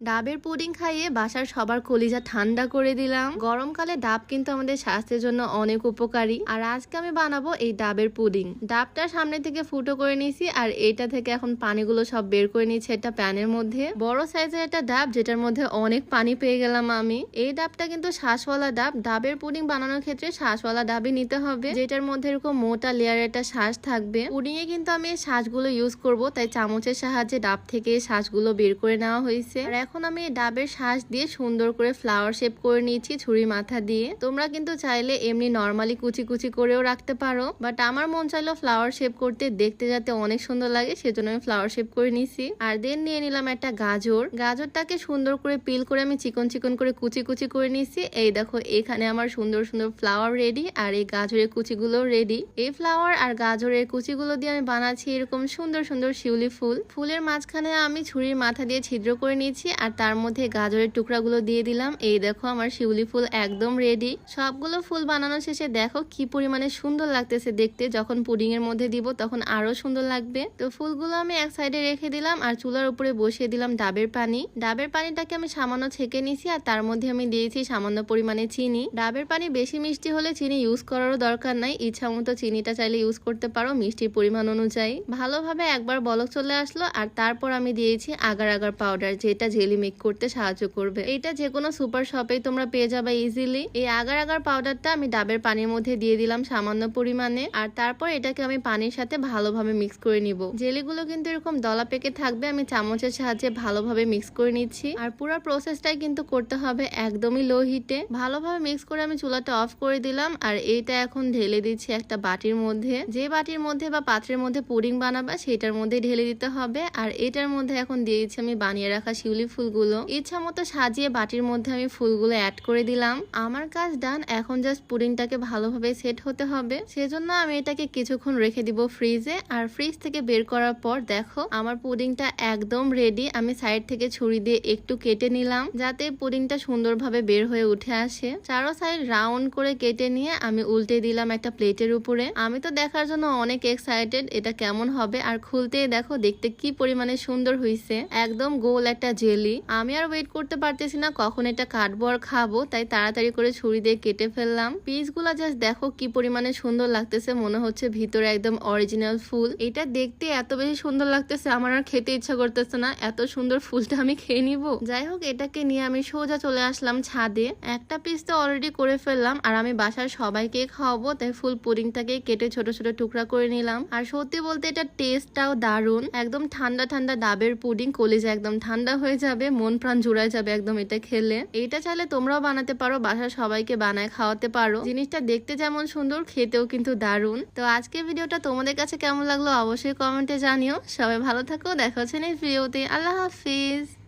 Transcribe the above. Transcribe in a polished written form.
ডাবের পুডিং খাইয়ে বাসার সবার কলিজা ঠান্ডা করে দিলাম। গরমকালে ডাব কিন্তু আমাদের স্বাস্থ্যের জন্য অনেক উপকারী। আর আজকে আমি বানাবো এই ডাবের পুডিং। ডাবটা সামনে থেকে ফুটো করে নিয়েছি আর এইটা থেকে এখন পানিগুলো সব বের করে নিয়েছি একটা প্যানের মধ্যে। বড় সাইজের একটা ডাব যেটার মধ্যে অনেক পানি পেয়ে গেলাম আমি। এই ডাবটা কিন্তু শ্বাসওয়ালা ডাব। ডাবের পুডিং বানানোর ক্ষেত্রে শ্বাসওয়ালা ডাবই নিতে হবে, যেটার মধ্যে এরকম মোটা লেয়ারের একটা শ্বাস থাকবে। পুডিং এ কিন্তু আমি এই শ্বাসগুলো ইউজ করব, তাই চামচের সাহায্যে ডাব থেকে শ্বাসগুলো বের করে নেওয়া হয়েছে। এখন আমি ডাবের শ্বাস দিয়ে সুন্দর করে ফ্লাওয়ার শেপ করে নিয়েছি ছুরি মাথা দিয়ে। তোমরা কিন্তু চাইলে এমনি নর্মালি কুচি কুচি করেও রাখতে পারো, বাট আমার মন চাইলো ফ্লাওয়ার শেপ করতে, দেখতে যাতে অনেক সুন্দর লাগে, সেজন্য আমি ফ্লাওয়ার শেপ করে নিয়েছি। আর দেন নিয়ে নিলাম একটা গাজর। গাজরটাকে সুন্দর করে পিল করে আমি চিকন চিকন করে কুচি কুচি করে নিয়েছি। এই দেখো এখানে আমার সুন্দর সুন্দর ফ্লাওয়ার রেডি, আর এই গাজরের কুচিগুলো রেডি। এই ফ্লাওয়ার আর গাজরের কুচিগুলো দিয়ে আমি বানাচ্ছি এরকম সুন্দর সুন্দর শিউলি ফুল। ফুলের মাঝখানে আমি ছুরির মাথা দিয়ে ছিদ্র করে নিয়েছি আর তার মধ্যে গাজরের টুকরাগুলো দিয়ে দিলাম। এই দেখো আমার শিউলি ফুল একদম রেডি। সবগুলো ফুল বানানো শেষে দেখো কি পরিমাণে সুন্দর লাগতেছে দেখতে। যখন পুডিং এর মধ্যে দিব তখন আরো সুন্দর লাগবে। তো ফুলগুলো আমি এক সাইডে রেখে দিলাম আর চুলার উপরে বসিয়ে দিলাম ডাবের পানি। ডাবের পানিটাকে আমি সামান্য ছেঁকে নিয়েছি আর তার মধ্যে আমি দিয়েছি সামান্য পরিমাণে চিনি। ডাবের পানি বেশি মিষ্টি হলে চিনি ইউজ করারও দরকার নাই, ইচ্ছা মতো চিনিটা চাইলে ইউজ করতে পারো মিষ্টির পরিমাণ অনুযায়ী। ভালোভাবে একবার বলক চলে আসলো আর তারপর আমি দিয়েছি আগার আগার পাউডার, যেটা জেলি মেক করতে সাহায্য করবে। এটা যে কোনো সুপার শপেই তোমরা পেয়ে যাবে ইজিলি। এই আগার আগার পাউডারটা আমি ডাবের পানির মধ্যে দিয়ে দিলাম সামান্য পরিমাণে, আর তারপর এটাকে আমি পানির সাথে ভালোভাবে মিক্স করে নিব। জেলিগুলো কিন্তু এরকম দলা পেকে থাকবে, আমি চামচের সাহায্যে ভালোভাবে মিক্স করে নিচ্ছি। আর পুরো প্রসেসটাই কিন্তু করতে হবে একদমই লো হিটে। ভালোভাবে মিক্স করে আমি চুলাটা অফ করে দিলাম আর এইটা এখন ঢেলে দিচ্ছি একটা বাটির মধ্যে। যে বাটির মধ্যে বা পাত্রের মধ্যে পুডিং বানাবা সেটার মধ্যে ঢেলে দিতে হবে। আর এটার মধ্যে এখন দিয়েছি আমি বানিয়ে রাখা শিউলি ফুলগুলো। ইচ্ছা মতো সাজিয়ে বাটির মধ্যে আমি ফুলগুলো অ্যাড করে দিলাম। আমার কাজ ডান, এখন জাস্ট পুডিংটাকে ভালোভাবে সেট হতে হবে, সেজন্য আমি এটাকে কিছুক্ষণ রেখে দিব ফ্রিজে। আর ফ্রিজ থেকে বের করার পর দেখো আমার পুডিংটা একদম রেডি। আমি সাইড থেকে ছুরি দিয়ে একটু কেটে নিলাম যাতে পুডিংটা সুন্দরভাবে বের হয়ে উঠে আসে। চারো সাইড রাউন্ড করে কেটে নিয়ে আমি উল্টে দিলাম একটা প্লেটের উপরে। আমি তো দেখার জন্য অনেক এক্সাইটেড এটা কেমন হবে। আর খুলতেই দেখো দেখতে কি পরিমাণে সুন্দর হয়েছে, একদম গোল একটা জেলি। আমি আর ওয়েট করতে পারতেছি না কখন এটা কাটবো আর খাবো, তাই তাড়াতাড়ি করে ছুরি দিয়ে কেটে ফেললাম। পিসগুলা জাস্ট দেখো কি পরিমাণে সুন্দর লাগতেছে, মনে হচ্ছে ভিতরে একদম অরিজিনাল ফুল। এটা দেখতে এত বেশি সুন্দর লাগতেছে আমার আর খেতে ইচ্ছা করতেছে না, এত সুন্দর ফুলটা আমি খেয়ে নিব। যাই হোক এটাকে নিয়ে আমি সোজা চলে আসলাম ছাদে। একটা পিস তো অলরেডি করে ফেললাম আর আমি বাসার সবাইকে খাওয়াবো, তাই ফুল পুডিংটাকে কেটে ছোট ছোট টুকরা করে নিলাম। আর সত্যি বলতে এটা টেস্টটাও দারুণ, একদম ঠান্ডা ঠান্ডা ডাবের পুডিং, কলিজা একদম ঠান্ডা হয়ে যাবে, মন প্রাণ জুড়ায় যাবে একদম এটা খেলে। এটা চাইলে তোমরাও বানাতে পারো, বাসার সবাইকে বানায় খাওয়াতে পারো। জিনিসটা দেখতে যেমন সুন্দর খেতেও কিন্তু দারুণ। তো আজকের ভিডিওটা তোমাদের কাছে কেমন লাগলো অবশ্যই কমেন্টে জানিও। সবাই ভালো থাকো, দেখা হচ্ছে নেক্সট ভিডিওতে। আল্লাহ হাফিজ।